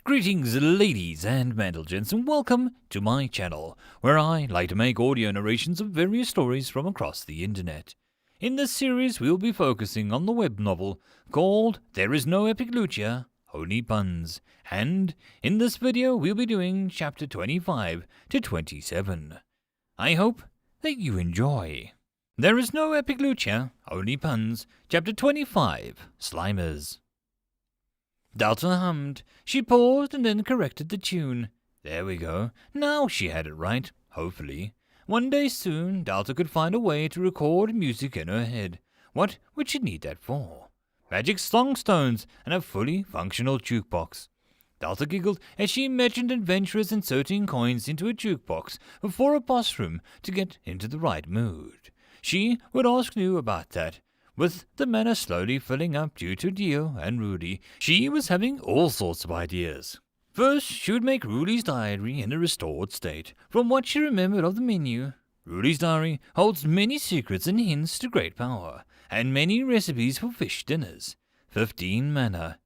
Greetings ladies and gents, and welcome to my channel, where I like to make audio narrations of various stories from across the internet. In this series we will be focusing on the web novel called There Is No Epic Lucia, Only Puns, and in this video we'll be doing chapter 25 to 27. I hope that you enjoy. There is no epic Lucia, only puns, chapter 25, Slimers. Delta hummed. She paused and then corrected the tune. There we go. Now she had it right, hopefully. One day soon, Delta could find a way to record music in her head. What would she need that for? Magic songstones and a fully functional jukebox. Delta giggled as she imagined adventurers inserting coins into a jukebox before a boss room to get into the right mood. She would ask New about that. With the manor slowly filling up due to Dio and Rudy, she was having all sorts of ideas. First, she would make Rudy's diary in a restored state, from what she remembered of the menu. Rudy's diary holds many secrets and hints to great power, and many recipes for fish dinners. 15 mana.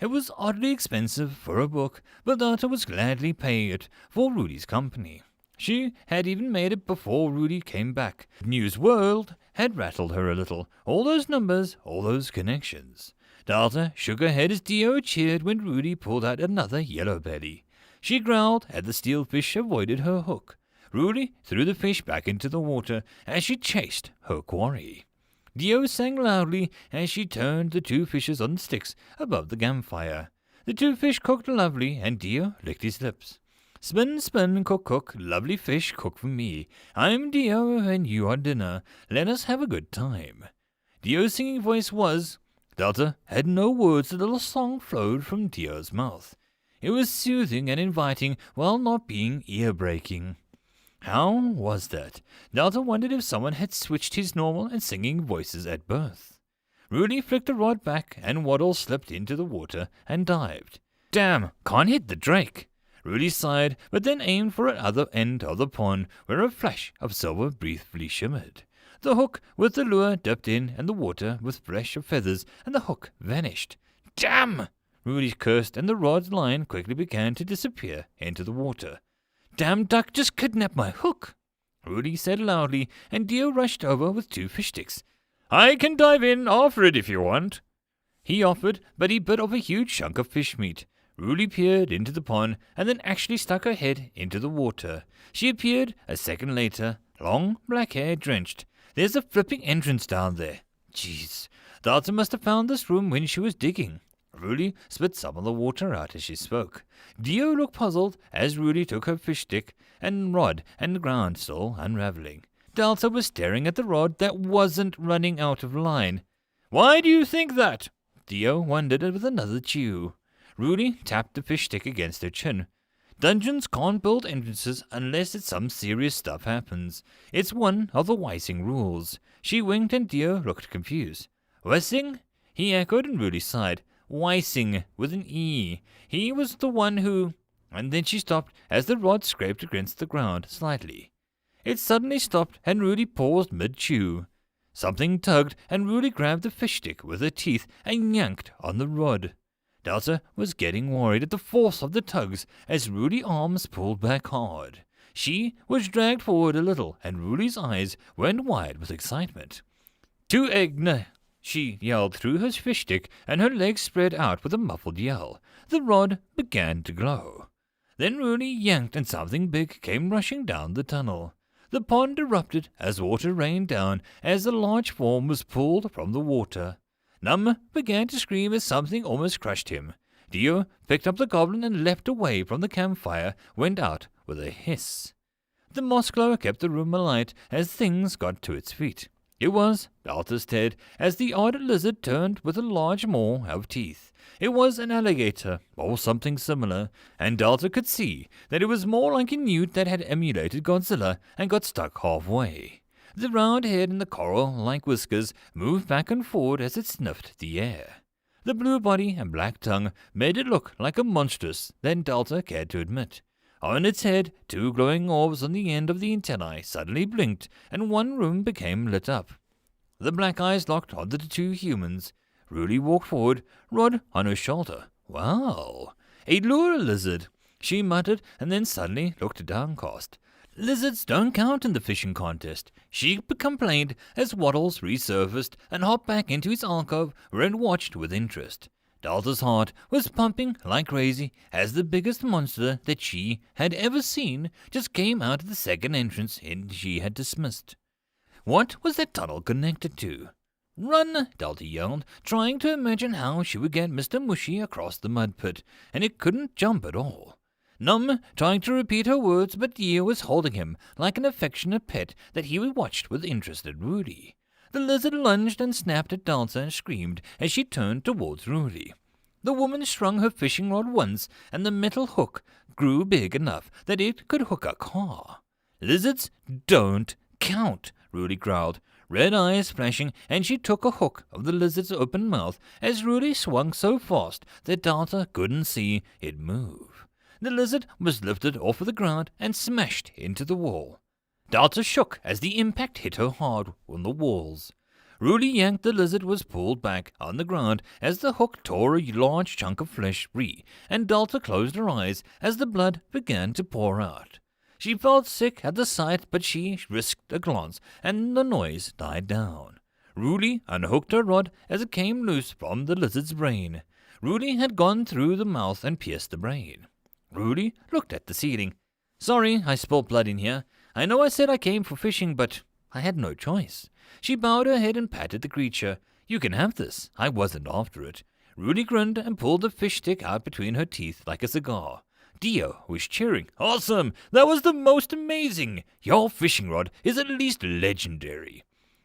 It was oddly expensive for a book, but Data was gladly paying it for Rudy's company. She had even made it before Rudy came back. News World had rattled her a little. All those numbers, all those connections. Delta shook her head as Dio cheered when Rudy pulled out another yellow belly. She growled as the steel fish avoided her hook. Rudy threw the fish back into the water as she chased her quarry. Dio sang loudly as she turned the two fishes on sticks above the campfire. The two fish cooked lovely and Dio licked his lips. Spin, spin, cook, cook, lovely fish, cook for me. I'm Dio, and you are dinner. Let us have a good time. Dio's singing voice was... Delta had no words, the little song flowed from Dio's mouth. It was soothing and inviting while not being ear-breaking. How was that? Delta wondered if someone had switched his normal and singing voices at birth. Rudy flicked the rod back, and Waddle slipped into the water and dived. Damn, can't hit the drake. Rudy sighed, but then aimed for the other end of the pond, where a flash of silver briefly shimmered. The hook with the lure dipped in, and the water with flash of feathers, and the hook vanished. Damn! Rudy cursed, and the rod's line quickly began to disappear into the water. Damn duck just kidnapped my hook! Rudy said loudly, and Dio rushed over with 2 fish sticks. I can dive in, offer it if you want. He offered, but he bit off a huge chunk of fish meat. Rudy peered into the pond and then actually stuck her head into the water. She appeared a second later, long black hair drenched. There's a flipping entrance down there. Jeez, Delta must have found this room when she was digging. Rudy spit some of the water out as she spoke. Dio looked puzzled as Rudy took her fish stick and rod and the ground still unraveling. Delta was staring at the rod that wasn't running out of line. Why do you think that? Dio wondered with another chew. Rudy tapped the fish stick against her chin. Dungeons can't build entrances unless some serious stuff happens. It's one of the Weising rules. She winked and Dio looked confused. Weising? He echoed and Rudy sighed. Weising, with an E. He was the one who... And then she stopped as the rod scraped against the ground slightly. It suddenly stopped and Rudy paused mid-chew. Something tugged and Rudy grabbed the fish stick with her teeth and yanked on the rod. Delta was getting worried at the force of the tugs as Rudy's arms pulled back hard. She was dragged forward a little, and Rudy's eyes went wide with excitement. To Egna! She yelled through her fish stick, and her legs spread out with a muffled yell. The rod began to glow. Then Rudy yanked, and something big came rushing down the tunnel. The pond erupted as water rained down as a large form was pulled from the water. Num began to scream as something almost crushed him. Dio picked up the goblin and leapt away from the campfire, went out with a hiss. The moss glow kept the room alight as things got to its feet. It was Delta's head as the odd lizard turned with a large maw of teeth. It was an alligator, or something similar, and Delta could see that it was more like a newt that had emulated Godzilla and got stuck halfway. The round head and the coral-like whiskers moved back and forward as it sniffed the air. The blue body and black tongue made it look like a monstrous than Delta cared to admit. On its head, 2 glowing orbs on the end of the antennae suddenly blinked, and one room became lit up. The black eyes locked onto the 2 humans. Rudy walked forward, rod on her shoulder. Wow! A lure lizard, she muttered, and then suddenly looked downcast. Lizards don't count in the fishing contest, she complained as Waddles resurfaced and hopped back into his alcove where it watched with interest. Delta's heart was pumping like crazy as the biggest monster that she had ever seen just came out of the second entrance she had dismissed. What was that tunnel connected to? Run, Delta yelled, trying to imagine how she would get Mr. Mushy across the mud pit, and it couldn't jump at all. Num trying to repeat her words, but Dio was holding him like an affectionate pet that he watched with interested Rudy. The lizard lunged and snapped at Delta and screamed as she turned towards Rudy. The woman strung her fishing rod once, and the metal hook grew big enough that it could hook a car. Lizards don't count, Rudy growled, red eyes flashing, and she took a hook of the lizard's open mouth as Rudy swung so fast that Delta couldn't see it move. The lizard was lifted off of the ground and smashed into the wall. Delta shook as the impact hit her hard on the walls. Rudy yanked the lizard was pulled back on the ground as the hook tore a large chunk of flesh free, and Delta closed her eyes as the blood began to pour out. She felt sick at the sight, but she risked a glance, and the noise died down. Rudy unhooked her rod as it came loose from the lizard's brain. Rudy had gone through the mouth and pierced the brain. Rudy looked at the ceiling. Sorry, I spilled blood in here. I know I said I came for fishing, but I had no choice. She bowed her head and patted the creature. You can have this. I wasn't after it. Rudy grinned and pulled the fish stick out between her teeth like a cigar. Dio was cheering. Awesome! That was the most amazing! Your fishing rod is at least legendary.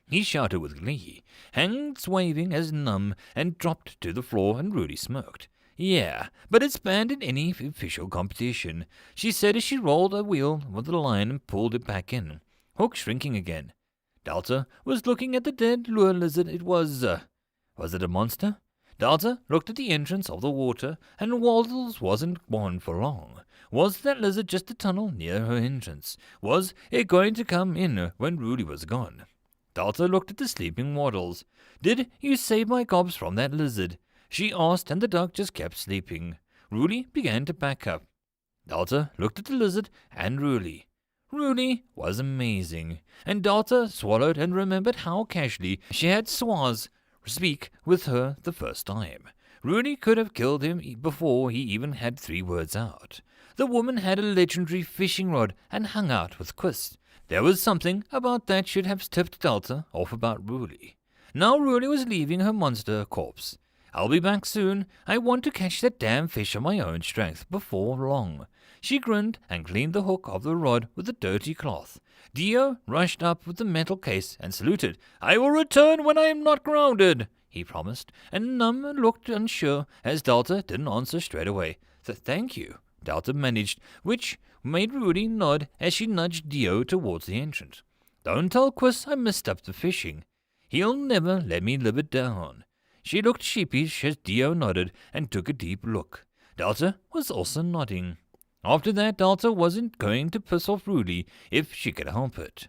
He shouted with glee, hands waving as numb, and dropped to the floor, and Rudy smirked. Yeah, but it's banned in any official competition, she said as she rolled a wheel with the line and pulled it back in, hook shrinking again. Delta was looking at the dead lure lizard. It was it a monster? Delta looked at the entrance of the water, and Waddles wasn't one for long. Was that lizard just a tunnel near her entrance? Was it going to come in when Rudy was gone? Delta looked at the sleeping Waddles. Did you save my gobs from that lizard? She asked, and the dog just kept sleeping. Rudy began to back up. Delta looked at the lizard and Rudy. Rudy was amazing, and Delta swallowed and remembered how casually she had Swaz speak with her the first time. Rudy could have killed him before he even had 3 words out. The woman had a legendary fishing rod and hung out with Quist. There was something about that should have tipped Delta off about Rudy. Now Rudy was leaving her monster corpse. I'll be back soon. I want to catch that damn fish on my own strength before long. She grinned and cleaned the hook of the rod with a dirty cloth. Dio rushed up with the metal case and saluted. I will return when I am not grounded, he promised, and Num looked unsure as Delta didn't answer straight away. Thank you, Delta managed, which made Rudy nod as she nudged Dio towards the entrance. Don't tell Quist I messed up the fishing. He'll never let me live it down. She looked sheepish as Dio nodded and took a deep look. Delta was also nodding. After that, Delta wasn't going to piss off Rudy if she could help it.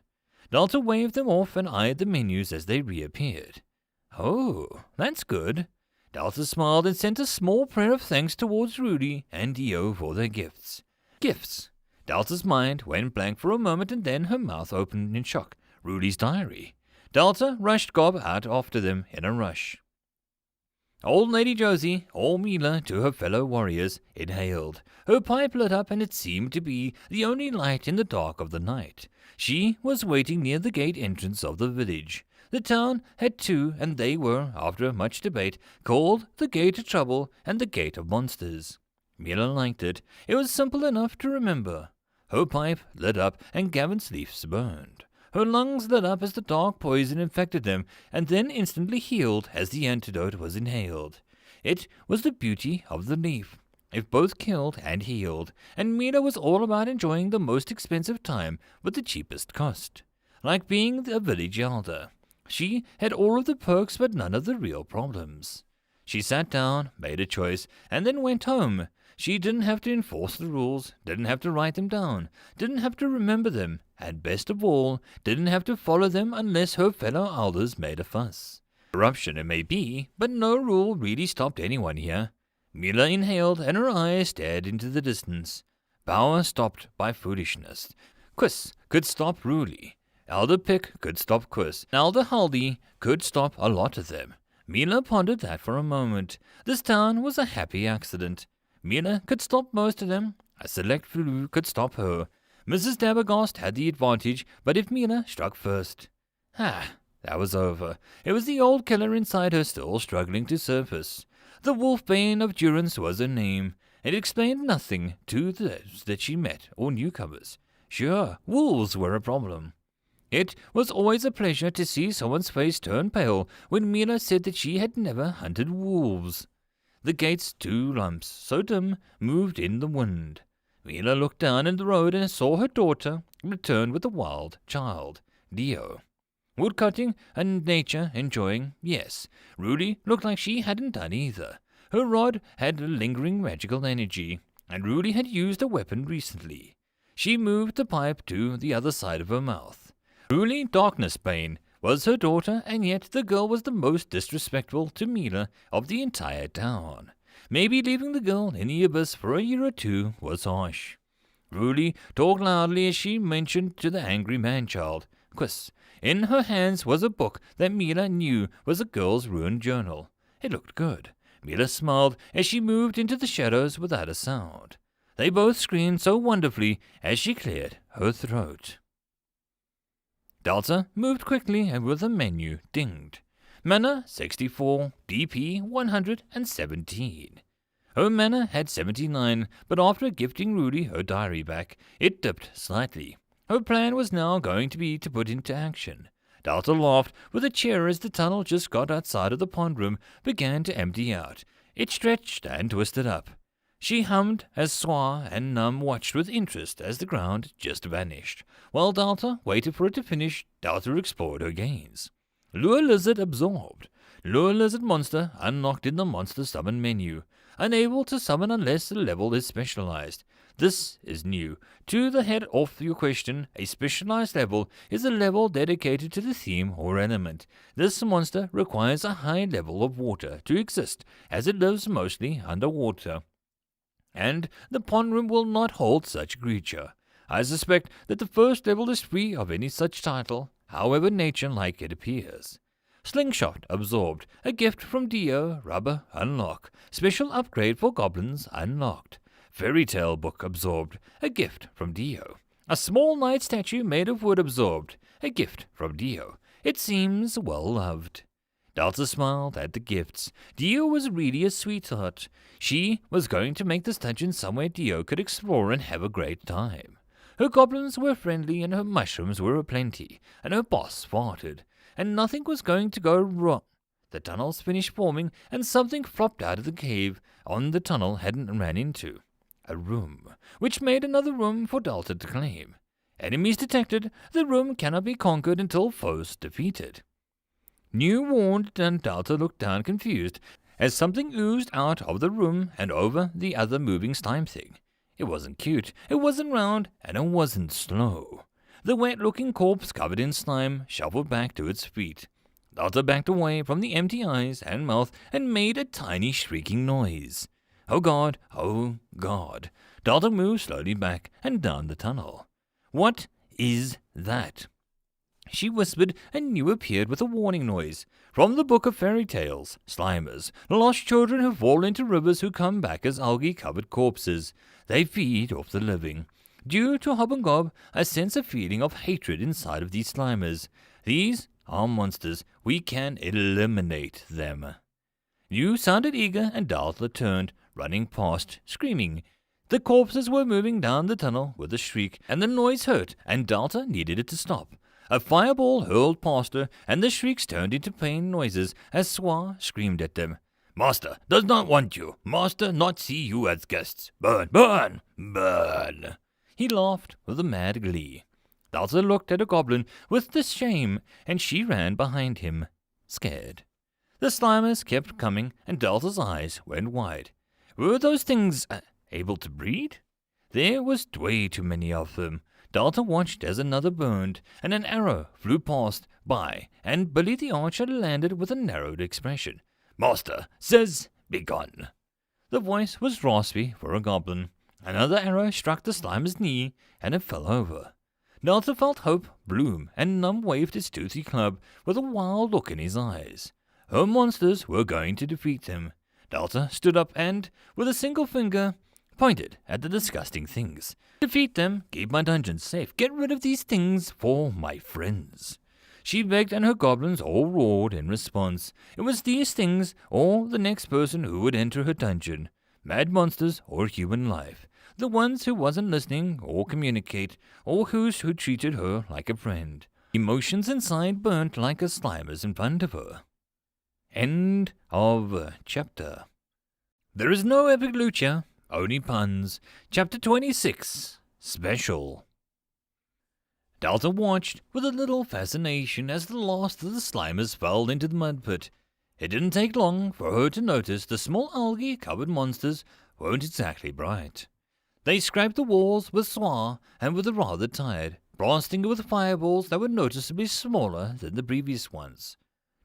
Delta waved them off and eyed the menus as they reappeared. Oh, that's good. Delta smiled and sent a small prayer of thanks towards Rudy and Dio for their gifts. Gifts. Delta's mind went blank for a moment and then her mouth opened in shock. Rudy's diary. Delta rushed Gob out after them in a rush. Old Lady Josie, all Mila to her fellow warriors, inhaled. Her pipe lit up, and it seemed to be the only light in the dark of the night. She was waiting near the gate entrance of the village. The town had 2, and they were, after much debate, called the Gate of Trouble and the Gate of Monsters. Mila liked it. It was simple enough to remember. Her pipe lit up, and Gavin's leaves burned. Her lungs lit up as the dark poison infected them, and then instantly healed as the antidote was inhaled. It was the beauty of the leaf. It both killed and healed, and Mila was all about enjoying the most expensive time with the cheapest cost. Like being a village elder, she had all of the perks but none of the real problems. She sat down, made a choice, and then went home. She didn't have to enforce the rules, didn't have to write them down, didn't have to remember them, and best of all, didn't have to follow them unless her fellow elders made a fuss. Corruption it may be, but no rule really stopped anyone here. Mila inhaled, and her eyes stared into the distance. Power stopped by foolishness. Quiz could stop Ruli. Elder Pick could stop Quiz. Elder Haldi could stop a lot of them. Mila pondered that for a moment. This town was a happy accident. Mila could stop most of them. A select few could stop her. Mrs. Dabergost had the advantage, but if Mila struck first... that was over. It was the old killer inside her still struggling to surface. The Wolfbane of Durance was her name. It explained nothing to those that she met, or newcomers. Sure, wolves were a problem. It was always a pleasure to see someone's face turn pale when Mila said that she had never hunted wolves. The gate's two lumps, so dim, moved in the wind. Mila looked down in the road and saw her daughter return with a wild child, Dio. Woodcutting and nature enjoying, yes. Rudy looked like she hadn't done either. Her rod had lingering magical energy, and Rudy had used a weapon recently. She moved the pipe to the other side of her mouth. Truly Darknessbane was her daughter, and yet the girl was the most disrespectful to Mila of the entire town. Maybe leaving the girl in the abyss for a year or two was harsh. Rudy talked loudly as she mentioned to the angry man-child, Quiz. In her hands was a book that Mila knew was a girl's ruined journal. It looked good. Mila smiled as she moved into the shadows without a sound. They both screamed so wonderfully as she cleared her throat. Delta moved quickly and with a menu dinged. Mana 64, DP 117. Her mana had 79, but after gifting Rudy her diary back, it dipped slightly. Her plan was now going to be to put into action. Delta laughed with a cheer as the tunnel just got outside of the pond room began to empty out. It stretched and twisted up. She hummed as Swa and Num watched with interest as the ground just vanished. While Delta waited for it to finish, Delta explored her gains. Lure Lizard absorbed. Lure Lizard monster unlocked in the monster summon menu. Unable to summon unless the level is specialized. This is new. To the head of your question, a specialized level is a level dedicated to the theme or element. This monster requires a high level of water to exist, as it lives mostly underwater. And the pond room will not hold such creature. I suspect that the first level is free of any such title, however nature-like it appears. Slingshot absorbed. A gift from Dio. Rubber unlock. Special upgrade for goblins unlocked. Fairy tale book absorbed. A gift from Dio. A small knight statue made of wood absorbed. A gift from Dio. It seems well loved. Delta smiled at the gifts. Dio was really a sweetheart. She was going to make this dungeon somewhere Dio could explore and have a great time. Her goblins were friendly and her mushrooms were aplenty, and her boss farted, and nothing was going to go wrong. The tunnels finished forming, and something flopped out of the cave on the tunnel hadn't ran into. A room, which made another room for Delta to claim. Enemies detected. The room cannot be conquered until foes defeated. New warned, and Delta looked down confused as something oozed out of the room and over the other moving slime thing. It wasn't cute, it wasn't round, and it wasn't slow. The wet-looking corpse covered in slime shuffled back to its feet. Delta backed away from the empty eyes and mouth and made a tiny shrieking noise. Oh God, oh God. Delta moved slowly back and down the tunnel. What is that? She whispered, and New appeared with a warning noise. From the Book of Fairy Tales, Slimers, lost children who fall into rivers who come back as algae-covered corpses. They feed off the living. Due to Hob and Gob, I sense a feeling of hatred inside of these Slimers. These are monsters. We can eliminate them. New sounded eager, and Delta turned, running past, screaming. The corpses were moving down the tunnel with a shriek, and the noise hurt, and Delta needed it to stop. A fireball hurled past her, and the shrieks turned into pain noises as Swa screamed at them. Master does not want you. Master not see you as guests. Burn, burn, burn. He laughed with a mad glee. Delta looked at a goblin with disdain, and she ran behind him, scared. The Slimers kept coming, and Delta's eyes went wide. Were those things able to breed? There was way too many of them. Delta watched as another burned, and an arrow flew past by, and Billy the Archer landed with a narrowed expression. Master says, begone. The voice was raspy for a goblin. Another arrow struck the Slimer's knee, and it fell over. Delta felt hope bloom, and Num waved his toothy club with a wild look in his eyes. Her monsters were going to defeat them. Delta stood up and, with a single finger, pointed at the disgusting things. Defeat them, keep my dungeons safe, get rid of these things for my friends. She begged, and her goblins all roared in response. It was these things, or the next person who would enter her dungeon. Mad monsters or human life. The ones who wasn't listening or communicate, or who treated her like a friend. Emotions inside burnt like a Slimer's in front of her. End of chapter. There is no epic lucha, only puns. Chapter 26, Special. Delta watched with a little fascination as the last of the Slimers fell into the mud pit. It didn't take long for her to notice the small algae-covered monsters weren't exactly bright. They scraped the walls with soie and were rather tired, blasting with fireballs that were noticeably smaller than the previous ones.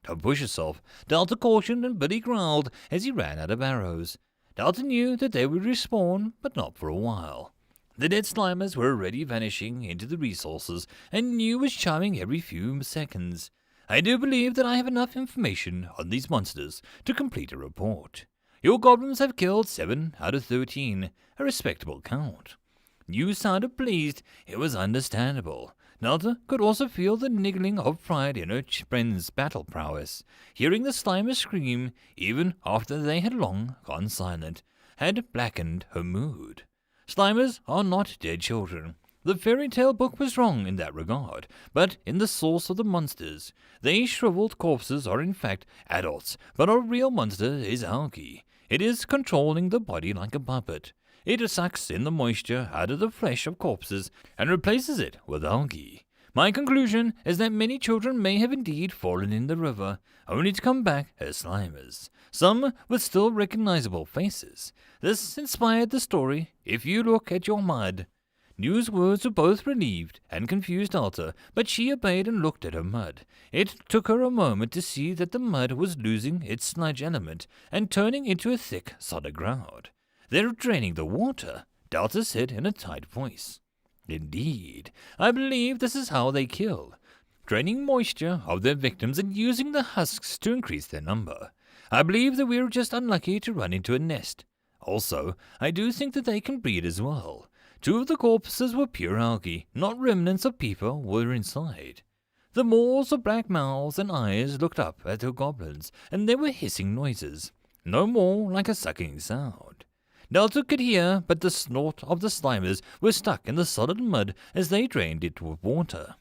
Don't push yourself, Delta cautioned, and Billy growled as he ran out of arrows. Delta knew that they would respawn, but not for a while. The dead Slimers were already vanishing into the resources, and New was charming every few seconds. I do believe that I have enough information on these monsters to complete a report. Your goblins have killed 7 out of 13, a respectable count. New sounded pleased. It was understandable. Delta could also feel the niggling of pride in her friend's battle prowess. Hearing the Slimer scream, even after they had long gone silent, had blackened her mood. Slimers are not dead children. The fairy tale book was wrong in that regard, but in the source of the monsters, they shriveled corpses are in fact adults, but a real monster is algae. It is controlling the body like a puppet. It sucks in the moisture out of the flesh of corpses and replaces it with algae. My conclusion is that many children may have indeed fallen in the river, only to come back as Slimers, some with still recognizable faces. This inspired the story, If You Look at Your Mud. New's words were both relieved and confused Delta, but she obeyed and looked at her mud. It took her a moment to see that the mud was losing its sludge element and turning into a thick, solid ground. They're draining the water, Delta said in a tight voice. Indeed, I believe this is how they kill, draining moisture of their victims and using the husks to increase their number. I believe that we are just unlucky to run into a nest. Also, I do think that they can breed as well. 2 of the corpses were pure algae, not remnants of people were inside. The maws of black mouths and eyes looked up at her goblins, and there were hissing noises, no more like a sucking sound. Delta could hear, but the snort of the Slimers was stuck in the solid mud as they drained it with water.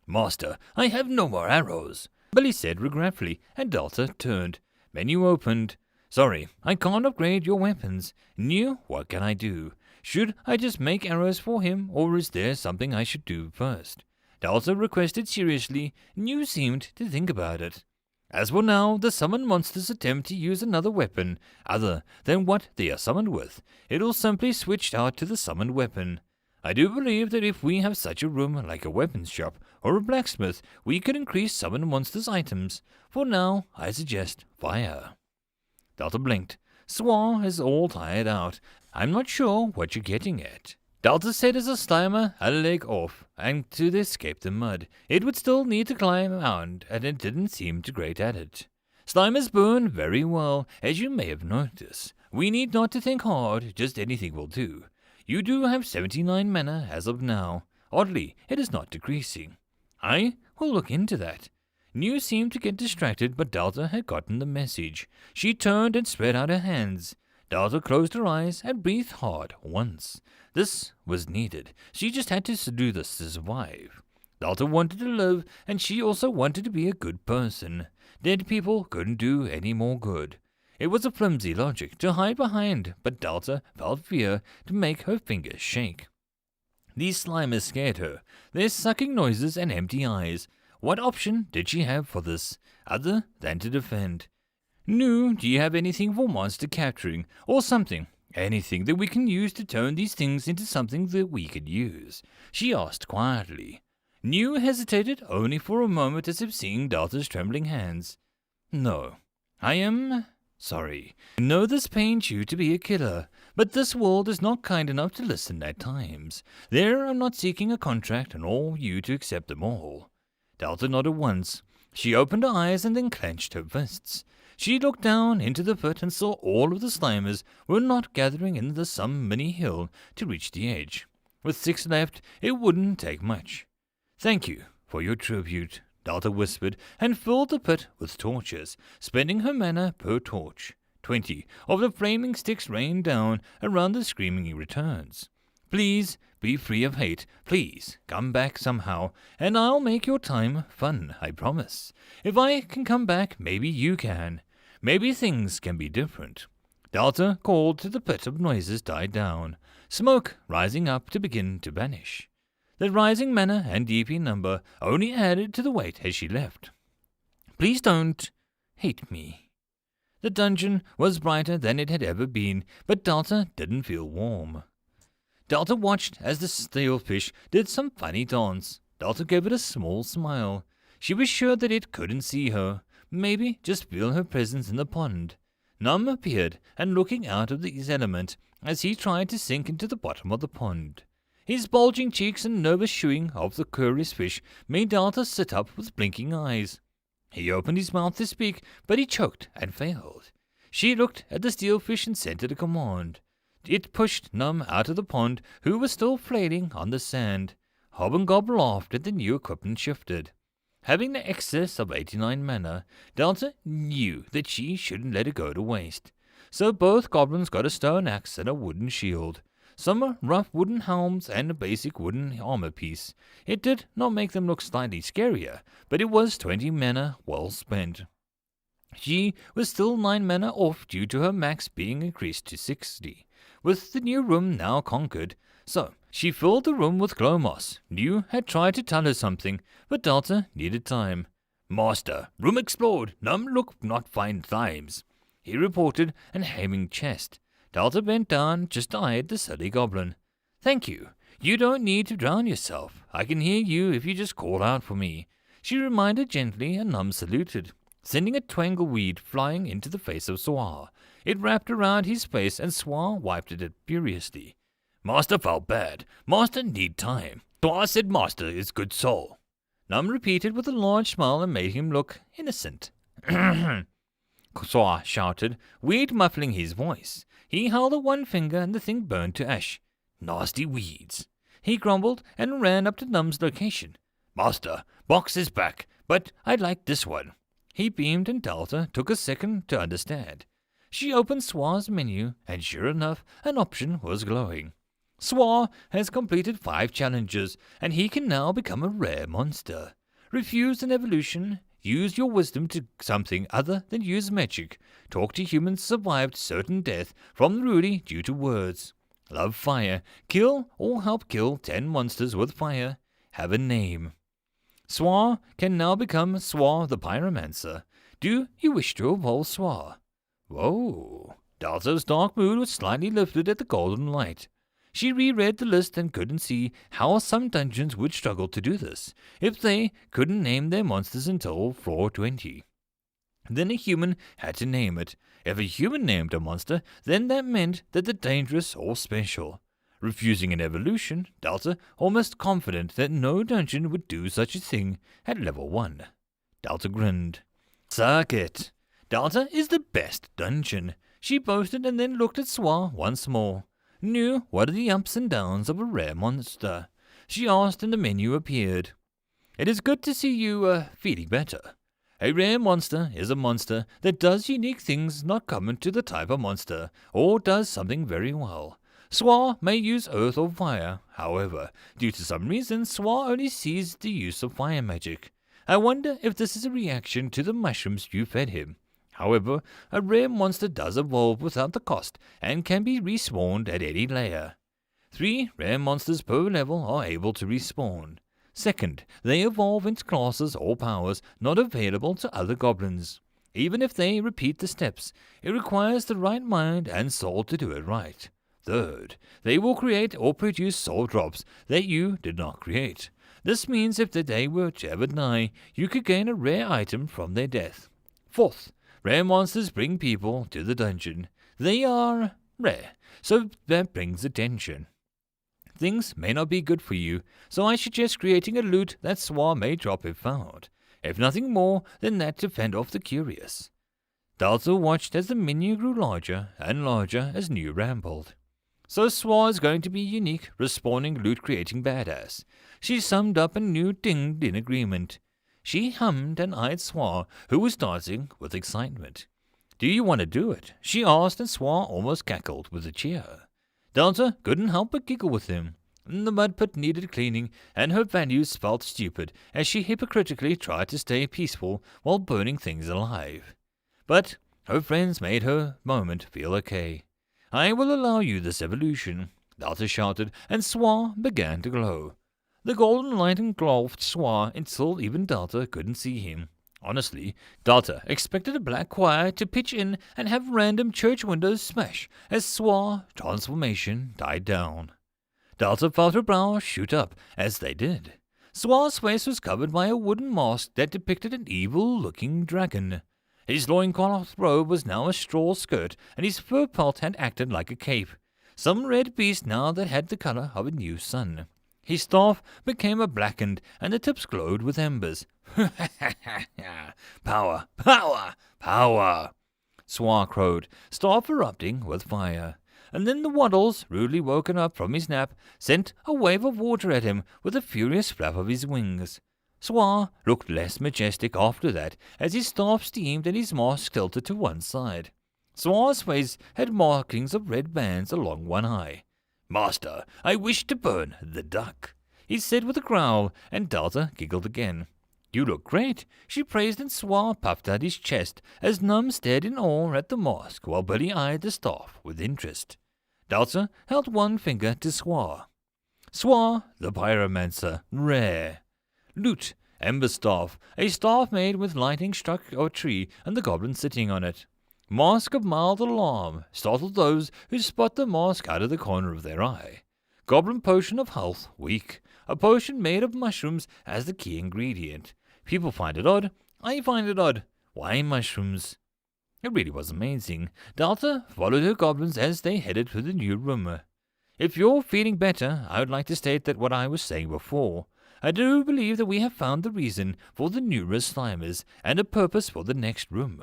Master, I have no more arrows, Billy said regretfully, and Delta turned. Menu opened. Sorry, I can't upgrade your weapons. New, what can I do? Should I just make arrows for him, or is there something I should do first? Delta requested seriously. New seemed to think about it. As for now, the summoned monsters attempt to use another weapon, other than what they are summoned with. It will simply switch out to the summoned weapon. I do believe that if we have such a room like a weapons shop or a blacksmith, we could increase summoned monsters' items. For now, I suggest fire. Delta blinked. Swan is all tired out. I'm not sure what you're getting at. Delta said as a Slimer had a leg off and to escape the mud. It would still need to climb around, and it didn't seem too great at it. Slimers burn very well, as you may have noticed. We need not to think hard, just anything will do. You do have 79 mana as of now. Oddly, it is not decreasing. I will look into that. New seemed to get distracted, but Delta had gotten the message. She turned and spread out her hands. Delta closed her eyes and breathed hard once. This was needed. She just had to do this to survive. Delta wanted to live, and she also wanted to be a good person. Dead people couldn't do any more good. It was a flimsy logic to hide behind, but Delta felt fear to make her fingers shake. These Slimers scared her, their sucking noises and empty eyes. What option did she have for this, other than to defend? Nu, do you have anything for monster capturing, or something? Anything that we can use to turn these things into something that we could use? She asked quietly. Nu hesitated only for a moment as if seeing Delta's trembling hands. No, I am Sorry. I know this pains you to be a killer, but this world is not kind enough to listen at times. There, I'm not seeking a contract and all you to accept them all. Delta nodded once. She opened her eyes and then clenched her fists. She looked down into the pit and saw all of the Slimers were not gathering in the some mini hill to reach the edge. With 6 left, it wouldn't take much. Thank you for your tribute, Delta whispered, and filled the pit with torches, spending her mana per torch. 20 of the flaming sticks rained down around the screaming returns. Please be free of hate. Please come back somehow, and I'll make your time fun, I promise. If I can come back, maybe you can. Maybe things can be different. Delta called till the pit of noises died down, smoke rising up to begin to vanish. The rising mana and DP number only added to the weight as she left. Please don't hate me. The dungeon was brighter than it had ever been, but Delta didn't feel warm. Delta watched as the steelfish did some funny dance. Delta gave it a small smile. She was sure that it couldn't see her, maybe just feel her presence in the pond. Num appeared and looking out of his element as he tried to sink into the bottom of the pond. His bulging cheeks and nervous shooing of the curious fish made Delta sit up with blinking eyes. He opened his mouth to speak, but he choked and failed. She looked at the steelfish and sent it a command. It pushed Num out of the pond, who was still flailing on the sand. Hobgoblin laughed at the new equipment shifted. Having the excess of 89 mana, Delta knew that she shouldn't let it go to waste. So both goblins got a stone axe and a wooden shield. Some rough wooden helms and a basic wooden armor piece. It did not make them look slightly scarier, but it was 20 mana well spent. She was still 9 mana off due to her max being increased to 60, with the new room now conquered. So she filled the room with glow moss. New had tried to tell her something, but Delta needed time. Master, room explored. Num look not find times, he reported, and heaving chest. Delta bent down, just eyed the silly goblin. Thank you. You don't need to drown yourself. I can hear you if you just call out for me. She reminded gently, and Num saluted, sending a twangleweed flying into the face of Swar. It wrapped around his face, and Swar wiped at it furiously. Master felt bad. Master need time. Swar said Master is good soul. Num repeated with a large smile and made him look innocent. Swar shouted, weed muffling his voice. He held up one finger and the thing burned to ash. Nasty weeds. He grumbled and ran up to Num's location. Master, box is back, but I'd like this one. He beamed and Delta took a second to understand. She opened Swar's menu, and sure enough, an option was glowing. Swar has completed 5 challenges, and he can now become a rare monster. Refuse an evolution. Use your wisdom to something other than use magic. Talk to humans survived certain death from Rudy due to words. Love fire. Kill or help kill 10 monsters with fire. Have a name. Swar can now become Swar the Pyromancer. Do you wish to evolve Swar? Whoa. Delta's dark mood was slightly lifted at the golden light. She reread the list and couldn't see how some dungeons would struggle to do this if they couldn't name their monsters until floor 20. Then a human had to name it. If a human named a monster, then that meant that the dangerous or special. Refusing an evolution, Delta almost confident that no dungeon would do such a thing at level 1. Delta grinned. Suck it. Delta is the best dungeon, she boasted, and then looked at Swar once more. Knew what are the ups and downs of a rare monster. She asked and the menu appeared. It is good to see you, feeling better. A rare monster is a monster that does unique things not common to the type of monster, or does something very well. Swar may use earth or fire, however, due to some reason, Swar only sees the use of fire magic. I wonder if this is a reaction to the mushrooms you fed him. However, a rare monster does evolve without the cost and can be respawned at any layer. 3 rare monsters per level are able to respawn. Second, they evolve into classes or powers not available to other goblins. Even if they repeat the steps, it requires the right mind and soul to do it right. Third, they will create or produce soul drops that you did not create. This means if they were to ever die, you could gain a rare item from their death. Fourth, Rare monsters bring people to the dungeon. They are rare, so that brings attention. Things may not be good for you, so I suggest creating a loot that Swa may drop if found, if nothing more than that to fend off the curious. Delta watched as the menu grew larger and larger as New rambled. So Swa is going to be unique, respawning loot-creating badass. She summed up and New dinged in agreement. She hummed and eyed Swa, who was dancing with excitement. Do you want to do it? She asked, and Swa almost cackled with a cheer. Delta couldn't help but giggle with him. The mud pit needed cleaning, and her values felt stupid as she hypocritically tried to stay peaceful while burning things alive. But her friends made her moment feel okay. I will allow you this evolution, Delta shouted, and Swa began to glow. The golden light engulfed Swa until even Delta couldn't see him. Honestly, Delta expected a black choir to pitch in and have random church windows smash as Swa transformation died down. Delta felt her brows shoot up as they did. Swa's face was covered by a wooden mask that depicted an evil-looking dragon. His loincloth robe was now a straw skirt, and his fur pelt had acted like a cape. Some red beast now that had the color of a new sun. His staff became a blackened, and the tips glowed with embers. Power, power, power! Swa crowed, staff erupting with fire. And then the Waddles, rudely woken up from his nap, sent a wave of water at him with a furious flap of his wings. Swa looked less majestic after that, as his staff steamed and his mask tilted to one side. Swa's face had markings of red bands along one eye. Master, I wish to burn the duck, he said with a growl, and Delta giggled again. You look great, she praised, and Swa puffed out his chest as Num stared in awe at the mask while Billy eyed the staff with interest. Delta held one finger to Swa. Swa, the pyromancer, rare. Loot, ember staff, a staff made with lightning struck a tree and the goblin sitting on it. Mask of mild alarm, startled those who spot the mask out of the corner of their eye. Goblin potion of health, weak, a potion made of mushrooms as the key ingredient. People find it odd, I find it odd. Why mushrooms? It really was amazing. Delta followed her goblins as they headed to the new room. If you're feeling better, I would like to state that what I was saying before. I do believe that we have found the reason for the numerous Slimers and a purpose for the next room.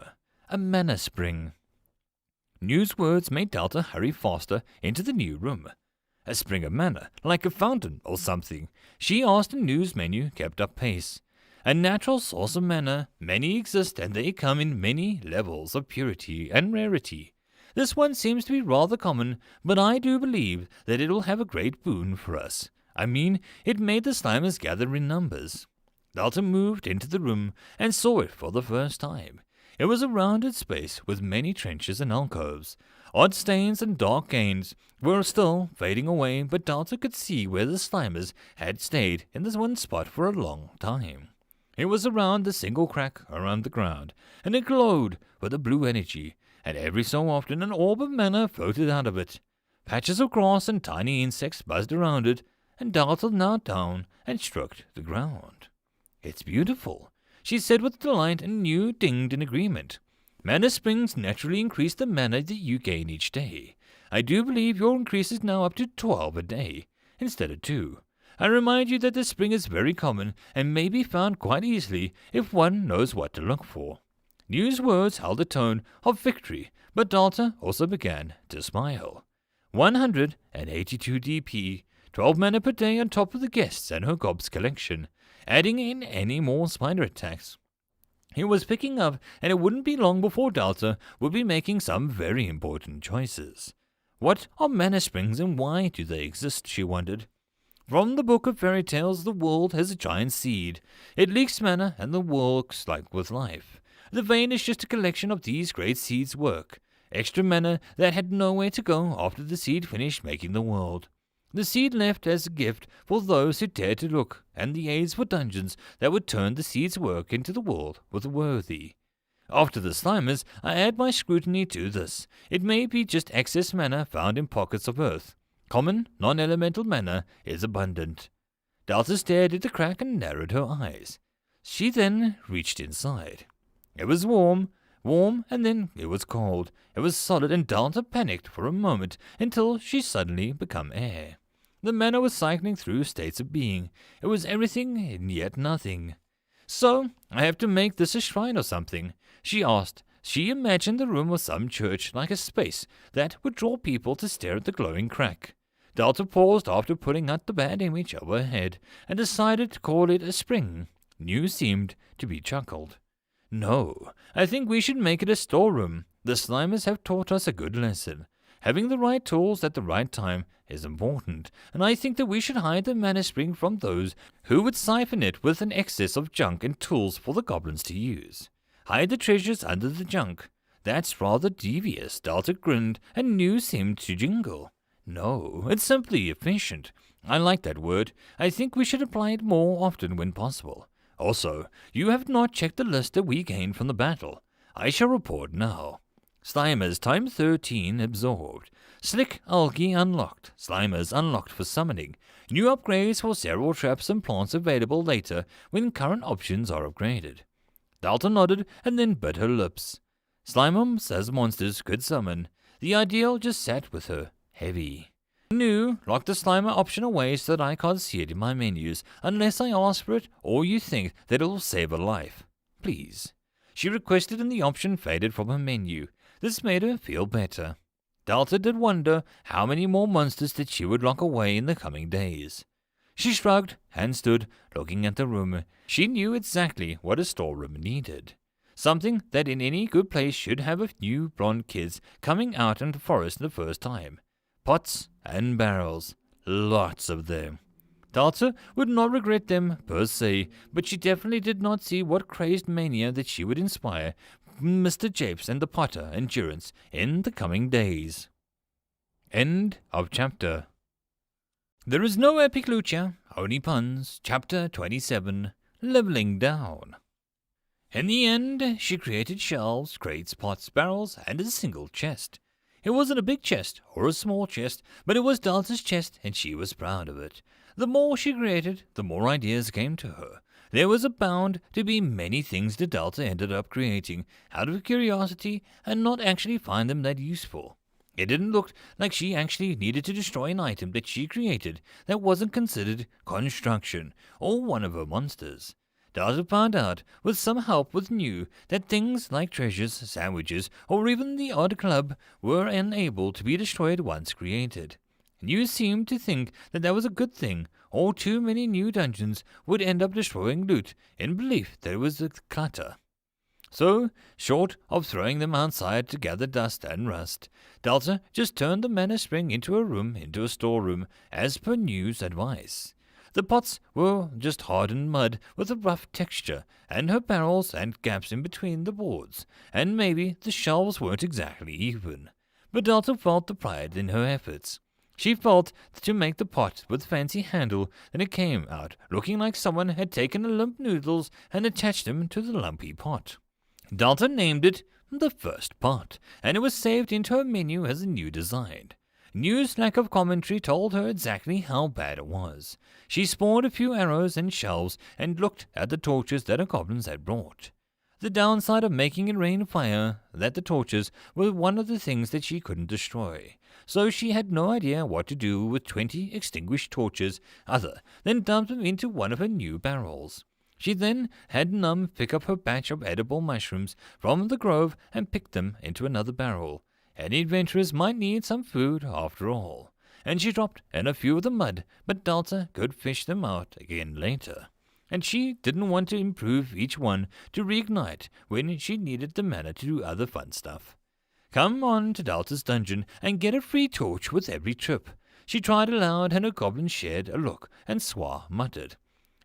A mana spring. New's words made Delta hurry faster into the new room. A spring of mana, like a fountain or something. She asked, and New's menu kept up pace. A natural source of mana. Many exist, and they come in many levels of purity and rarity. This one seems to be rather common, but I do believe that it will have a great boon for us. I mean, it made the Slimers gather in numbers. Delta moved into the room and saw it for the first time. It was a rounded space with many trenches and alcoves. Odd stains and dark gains were still fading away, but Delta could see where the Slimers had stayed in this one spot for a long time. It was around the single crack around the ground, and it glowed with a blue energy, and every so often an orb of mana floated out of it. Patches of grass and tiny insects buzzed around it, and Delta knelt down and stroked the ground. It's beautiful, she said with delight, and New dinged in agreement. Mana springs naturally increase the mana that you gain each day. I do believe your increase is now up to 12 a day, instead of 2. I remind you that the spring is very common and may be found quite easily if one knows what to look for. New's words held a tone of victory, but Delta also began to smile. 182 DP, 12 mana per day on top of the guests and her gobs collection, adding in any more spider attacks. He was picking up, and it wouldn't be long before Delta would be making some very important choices. What are mana springs and why do they exist, she wondered. From the book of fairy tales, the world has a giant seed. It leaks mana, and the works like with life. The vein is just a collection of these great seeds' work. Extra mana that had nowhere to go after the seed finished making the world. The seed left as a gift for those who dared to look, and the aids for dungeons that would turn the seed's work into the world with the worthy. After the Slimers, I add my scrutiny to this. It may be just excess mana found in pockets of earth. Common, non-elemental mana is abundant. Delta stared at the crack and narrowed her eyes. She then reached inside. It was warm, Warm, and then it was cold. It was solid, and Delta panicked for a moment until she suddenly became air. The mana was cycling through states of being. It was everything and yet nothing. So, I have to make this a shrine or something, she asked. She imagined the room was some church, like a space that would draw people to stare at the glowing crack. Delta paused after putting out the bad image of her head, and decided to call it a spring. New seemed to be chuckled. No, I think we should make it a storeroom. The Slimers have taught us a good lesson. Having the right tools at the right time is important, and I think that we should hide the mana spring from those who would siphon it with an excess of junk and tools for the goblins to use. Hide the treasures under the junk. That's rather devious, Delta grinned, and New seemed to jingle. No, it's simply efficient. I like that word. I think we should apply it more often when possible. Also, you have not checked the list that we gained from the battle. I shall report now. Slimers time 13 absorbed. Slick algae unlocked. Slimers unlocked for summoning. New upgrades for several traps and plants available later when current options are upgraded. Delta nodded and then bit her lips. Slimers as monsters could summon. The ideal just sat with her, heavy. New locked the Slimer option away so that I can't see it in my menus unless I ask for it or you think that it will save a life. Please. She requested and the option faded from her menu. This made her feel better. Delta did wonder how many more monsters that she would lock away in the coming days. She shrugged and stood looking at the room. She knew exactly what a storeroom needed. Something that in any good place should have a few blonde kids coming out in the forest the first time. Pots and barrels. Lots of them. Delta would not regret them per se, but she definitely did not see what crazed mania that she would inspire Mr. Japes and the Potter endurance in the coming days. End of chapter. There is no epic lucha, only puns. Chapter 27, Leveling Down. In the end, she created shelves, crates, pots, barrels, and a single chest. It wasn't a big chest or a small chest, but it was Delta's chest and she was proud of it. The more she created, the more ideas came to her. There was bound to be many things that Delta ended up creating out of curiosity and not actually find them that useful. It didn't look like she actually needed to destroy an item that she created that wasn't considered construction or one of her monsters. Delta found out, with some help with New, that things like treasures, sandwiches, or even the odd club were unable to be destroyed once created. New seemed to think that that was a good thing, or too many new dungeons would end up destroying loot in belief that it was a clutter. So, short of throwing them outside to gather dust and rust, Delta just turned the mana spring into a storeroom, as per New's advice. The pots were just hardened mud with a rough texture, and her barrels and gaps in between the boards, and maybe the shelves weren't exactly even. But Delta felt the pride in her efforts. She felt to make the pot with fancy handle, and it came out looking like someone had taken a lump noodles and attached them to the lumpy pot. Delta named it the first pot, and it was saved into her menu as a new design. New's lack of commentary told her exactly how bad it was. She spawned a few arrows and shells and looked at the torches that her goblins had brought. The downside of making it rain fire, that the torches were one of the things that she couldn't destroy. So she had no idea what to do with 20 extinguished torches other than dump them into one of her new barrels. She then had Num pick up her batch of edible mushrooms from the grove and pick them into another barrel. Any adventurers might need some food after all. And she dropped in a few of the mud, but Delta could fish them out again later. And she didn't want to improve each one to reignite when she needed the mana to do other fun stuff. Come on to Delta's dungeon and get a free torch with every trip. She tried aloud and her goblin shared a look, and Swa muttered,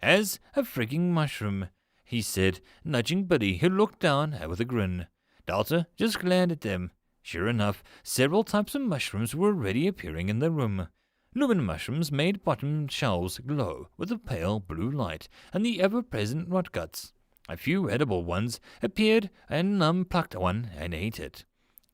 "As a frigging mushroom," he said, nudging Buddy, who looked down with a grin. Delta just glared at them. Sure enough, several types of mushrooms were already appearing in the room. Lumen mushrooms made bottom shelves glow with a pale blue light, and the ever-present rot guts. A few edible ones appeared, and Num plucked one and ate it.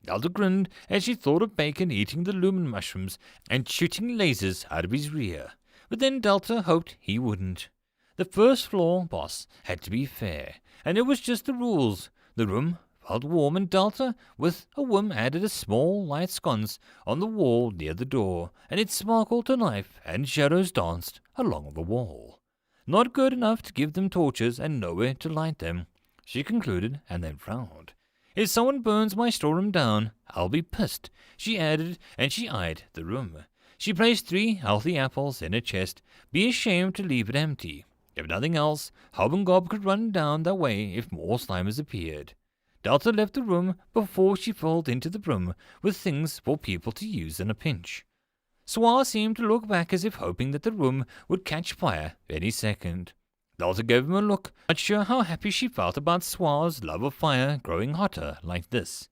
Delta grinned as she thought of Bacon eating the lumen mushrooms and shooting lasers out of his rear. But then Delta hoped he wouldn't. The first floor boss had to be fair, and it was just the rules. The room felt warm, and Delta, with a whim, added a small light sconce on the wall near the door, and it sparkled to life, and shadows danced along the wall. Not good enough to give them torches and nowhere to light them, she concluded, and then frowned. If someone burns my storeroom down, I'll be pissed, she added, and she eyed the room. She placed 3 healthy apples in a chest, be ashamed to leave it empty. If nothing else, Hobgoblin could run down that way if more slimers appeared. Delta left the room before she filled into the brim with things for people to use in a pinch. Swar seemed to look back as if hoping that the room would catch fire any second. Delta gave him a look, not sure how happy she felt about Swar's love of fire growing hotter like this.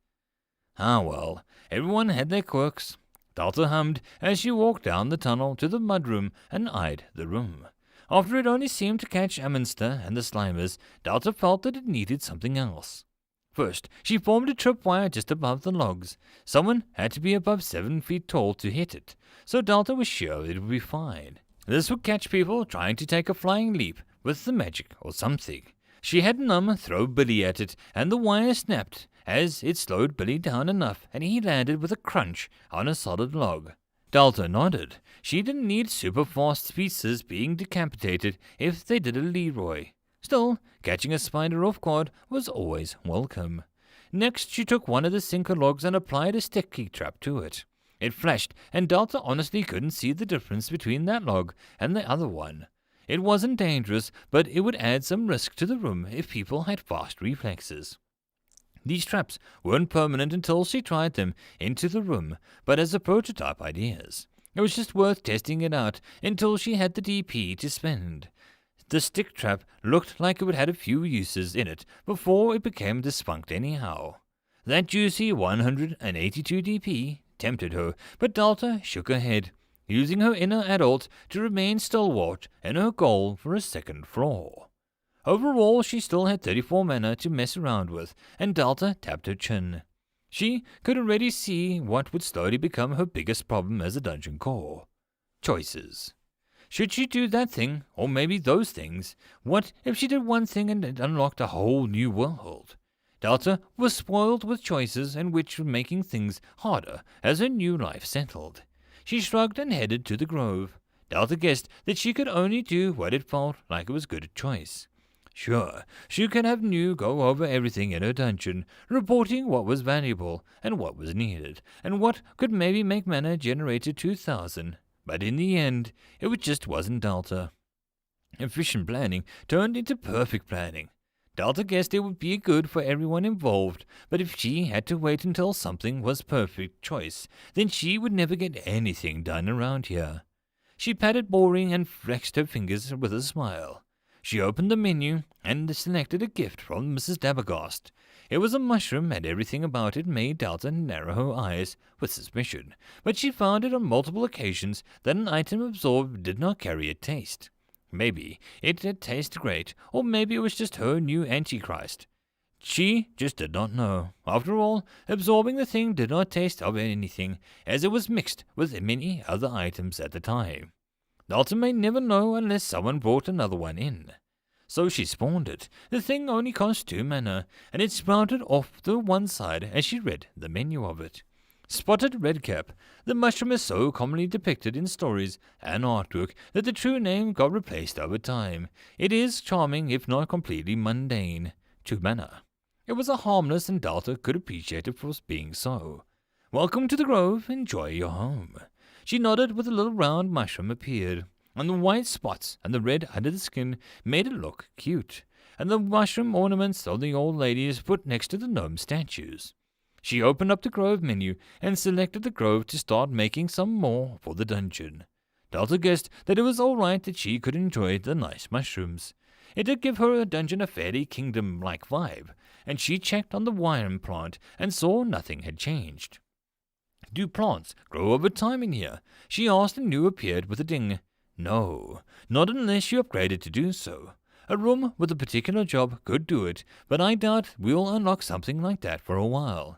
Ah well, everyone had their quirks. Delta hummed as she walked down the tunnel to the mudroom and eyed the room. After it only seemed to catch Ammonster and the Slimers, Delta felt that it needed something else. First, she formed a tripwire just above the logs. Someone had to be above 7 feet tall to hit it, so Delta was sure it would be fine. This would catch people trying to take a flying leap with the magic or something. She had Num throw Billy at it, and the wire snapped as it slowed Billy down enough, and he landed with a crunch on a solid log. Delta nodded. She didn't need super-fast speedsters being decapitated if they did a Leroy. Still, catching a spider off guard was always welcome. Next, she took one of the sinker logs and applied a sticky trap to it. It flashed, and Delta honestly couldn't see the difference between that log and the other one. It wasn't dangerous, but it would add some risk to the room if people had fast reflexes. These traps weren't permanent until she tried them into the room, but as a prototype ideas. It was just worth testing it out until she had the DP to spend. The stick trap looked like it would have a few uses in it before it became despunct anyhow. That juicy 182 DP tempted her, but Delta shook her head, using her inner adult to remain stalwart in her goal for a 2nd floor. Overall, she still had 34 mana to mess around with, and Delta tapped her chin. She could already see what would slowly become her biggest problem as a dungeon core. Choices. Should she do that thing, or maybe those things? What if she did one thing and it unlocked a whole new world? Delta was spoiled with choices and which were making things harder as her new life settled. She shrugged and headed to the grove. Delta guessed that she could only do what it felt like it was good choice. Sure, she could have New go over everything in her dungeon, reporting what was valuable and what was needed, and what could maybe make mana generated 2,000. But in the end, it just wasn't Delta. Efficient planning turned into perfect planning. Delta guessed it would be good for everyone involved, but if she had to wait until something was perfect choice, then she would never get anything done around here. She patted boring and flexed her fingers with a smile. She opened the menu and selected a gift from Mrs. Dabbergast. It was a mushroom, and everything about it made Delta narrow her eyes with suspicion, but she found it on multiple occasions that an item absorbed did not carry a taste. Maybe it did taste great, or maybe it was just her new Antichrist. She just did not know. After all, absorbing the thing did not taste of anything, as it was mixed with many other items at the time. Delta may never know unless someone brought another one in. So she spawned it. The thing only cost 2 mana, and it sprouted off to one side as she read the menu of it. Spotted redcap. The mushroom is so commonly depicted in stories and artwork that the true name got replaced over time. It is charming if not completely mundane. 2 mana. It was a harmless, and Delta could appreciate it for being so. Welcome to the grove. Enjoy your home. She nodded with a little round mushroom appeared, and the white spots and the red under the skin made it look cute, and the mushroom ornaments of the old ladies put next to the gnome statues. She opened up the grove menu and selected the grove to start making some more for the dungeon. Delta guessed that it was all right that she could enjoy the nice mushrooms. It did give her dungeon a fairly kingdom-like vibe, and she checked on the wiring plant and saw nothing had changed. Do plants grow over time in here? She asked, and New appeared with a ding. No, not unless you upgraded to do so. A room with a particular job could do it, but I doubt we'll unlock something like that for a while.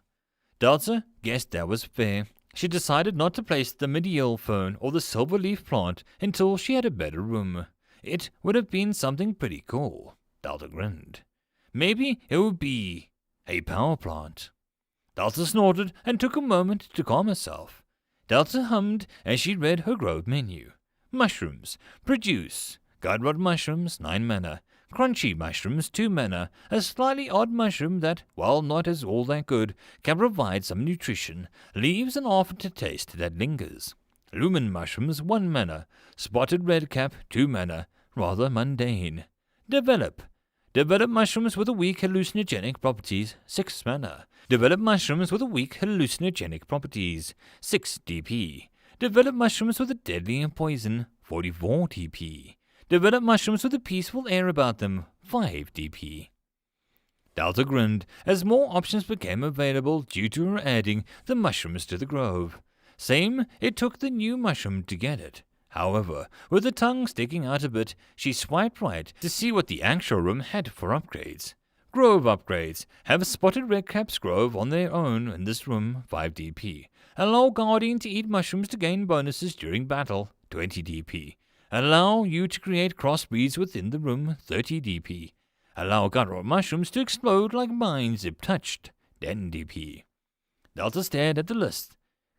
Delta guessed that was fair. She decided not to place the medieval fern or the silverleaf plant until she had a better room. It would have been something pretty cool. Delta grinned. Maybe it would be A power plant. Delta snorted and took a moment to calm herself. Delta hummed as she read her grove menu. Mushrooms. Produce. Godrod mushrooms, 9 mana. Crunchy mushrooms, 2 mana. A slightly odd mushroom that, while not as all that good, can provide some nutrition, leaves an aftertaste that lingers. Lumen mushrooms, 1 mana. Spotted redcap, 2 mana. Rather mundane. Develop. Develop mushrooms with a weak hallucinogenic properties, 6 mana. Develop mushrooms with a weak hallucinogenic properties, 6 DP. Develop mushrooms with a deadly poison, 44 DP. Develop mushrooms with a peaceful air about them, 5 DP. Delta grinned as more options became available due to her adding the mushrooms to the grove. Same it took the new mushroom to get it. However, with the tongue sticking out a bit, she swiped right to see what the actual room had for upgrades. Grove upgrades. Have spotted redcaps grove on their own in this room, 5 DP. Allow Guardian to eat mushrooms to gain bonuses during battle, 20 DP. Allow you to create crossbreeds within the room, 30 DP. Allow Godrod mushrooms to explode like mines if touched, 10 DP. Delta stared at the list.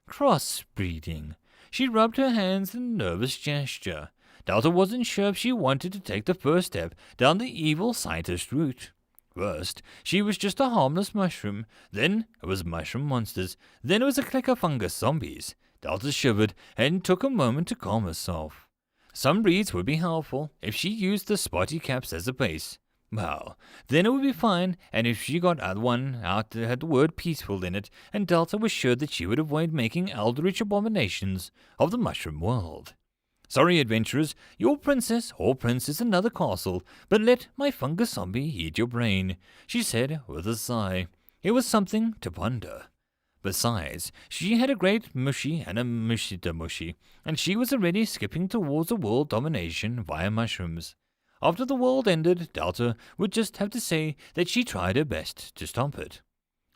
Crossbreeding. She rubbed her hands in a nervous gesture. Delta wasn't sure if she wanted to take the first step down the evil scientist route. First, she was just a harmless mushroom, then it was mushroom monsters, then it was a clique of fungus zombies. Delta shivered and took a moment to calm herself. Some breeds would be helpful if she used the spotty caps as a base. Well, then it would be fine, and if she got one out that had the word peaceful in it, and Delta was sure that she would avoid making eldritch abominations of the mushroom world. Sorry, adventurers, your princess or prince is another castle, but let my fungus zombie eat your brain, she said with a sigh. It was something to ponder. Besides, she had a great mushy and a mushita mushy, and she was already skipping towards a world domination via mushrooms. After the world ended, Delta would just have to say that she tried her best to stop it.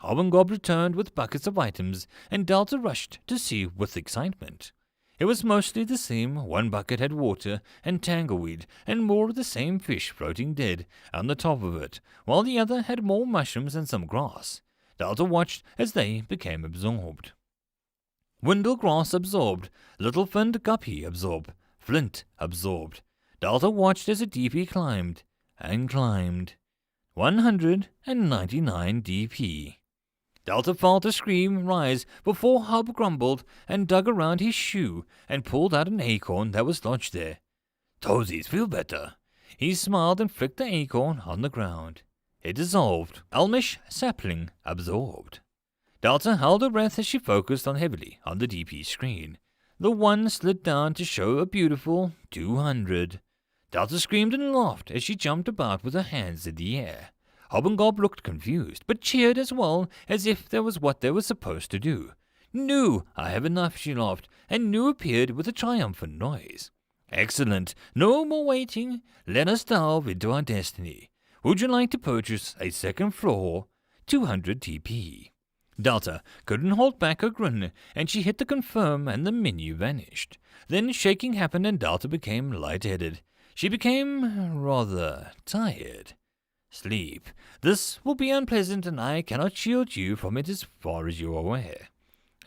Hobgoblin returned with buckets of items, and Delta rushed to see with excitement. It was mostly the same. One bucket had water and tangleweed, and more of the same fish floating dead on the top of it, while the other had more mushrooms and some grass. Delta watched as they became absorbed. Windlegrass absorbed, little-finned guppy absorbed, flint absorbed. Delta watched as a DP climbed, and climbed. 199 DP. Delta felt a scream rise before Hub grumbled and dug around his shoe and pulled out an acorn that was lodged there. Toesies feel better. He smiled and flicked the acorn on the ground. It dissolved. Elmish sapling absorbed. Delta held her breath as she focused heavily on the DP screen. The 1 slid down to show a beautiful 200. Delta screamed and laughed as she jumped about with her hands in the air. Hobgoblin looked confused, but cheered as well, as if that was what they were supposed to do. No, I have enough, she laughed, and Nu appeared with a triumphant noise. Excellent, no more waiting. Let us delve into our destiny. Would you like to purchase a second floor? 200 TP. Delta couldn't hold back her grin, and she hit the confirm and the menu vanished. Then shaking happened and Delta became lightheaded. She became rather tired. Sleep. This will be unpleasant and I cannot shield you from it as far as you are aware.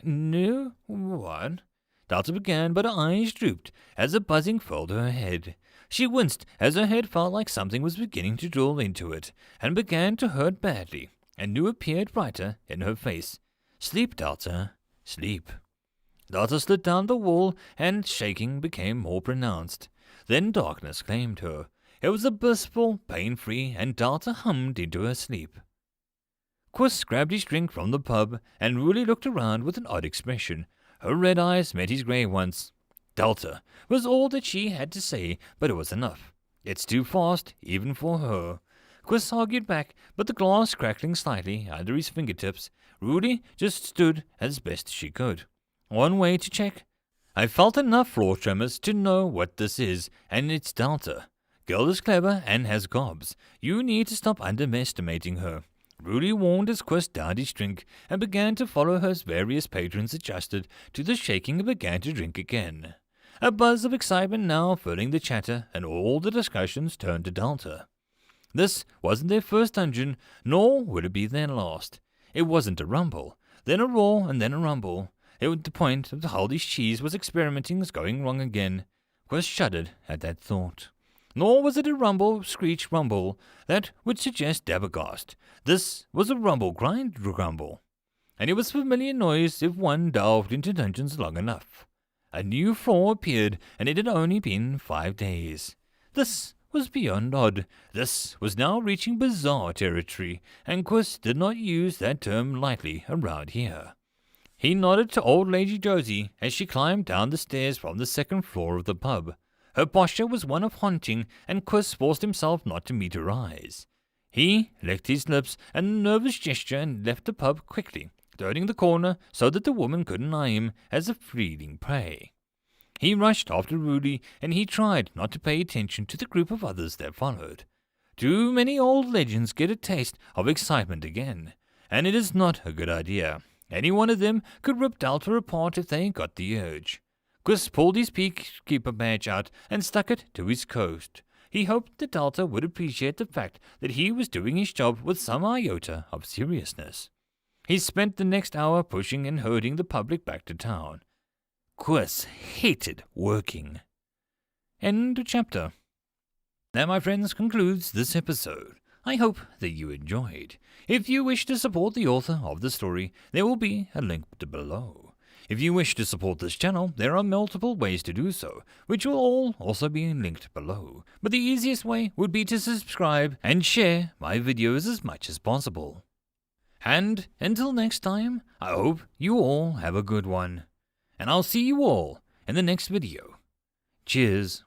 No? What? Delta began, but her eyes drooped as a buzzing filled her head. She winced as her head felt like something was beginning to draw into it, and began to hurt badly, and Nu appeared brighter in her face. Sleep, Delta. Sleep. Delta slid down the wall, and shaking became more pronounced. Then darkness claimed her. It was a blissful, pain-free, and Delta hummed into her sleep. Quiss grabbed his drink from the pub, and Ruli looked around with an odd expression. Her red eyes met his grey ones. Delta was all that she had to say, but it was enough. It's too fast, even for her. Quiss argued back, but the glass crackling slightly under his fingertips, Ruli just stood as best she could. One way to check. I felt enough floor tremors to know what this is, and it's Delta. Girl is clever and has gobs. You need to stop underestimating her. Ruli warned as Quiss downed his drink and began to follow her as various patrons adjusted to the shaking and began to drink again. A buzz of excitement now filling the chatter, and all the discussions turned to Delta. This wasn't their first dungeon, nor would it be their last. It wasn't a rumble, then a roar, and then a rumble. It was the point of the Haldy's cheese was experimenting was going wrong again. Quest shuddered at that thought. Nor was it a rumble, screech rumble that would suggest Dabbergast. This was a rumble, grind, grumble. And it was a familiar noise if one delved into dungeons long enough. A new floor appeared, and it had only been 5 days. This was beyond odd. This was now reaching bizarre territory, and Quist did not use that term lightly around here. He nodded to old Lady Josie as she climbed down the stairs from the second floor of the pub. Her posture was one of haunting, and Quist forced himself not to meet her eyes. He licked his lips in a nervous gesture and left the pub quickly, turning the corner so that the woman couldn't eye him as a fleeting prey. He rushed after Rudy, and he tried not to pay attention to the group of others that followed. Too many old legends get a taste of excitement again, and it is not a good idea. Any one of them could rip Delta apart if they got the urge. Quist pulled his peacekeeper badge out and stuck it to his coat. He hoped that Delta would appreciate the fact that he was doing his job with some iota of seriousness. He spent the next hour pushing and herding the public back to town. Quist hated working. End of chapter. That, my friends, concludes this episode. I hope that you enjoyed. If you wish to support the author of the story, there will be a link below. If you wish to support this channel, there are multiple ways to do so, which will all also be linked below. But the easiest way would be to subscribe and share my videos as much as possible. And until next time, I hope you all have a good one. And I'll see you all in the next video. Cheers.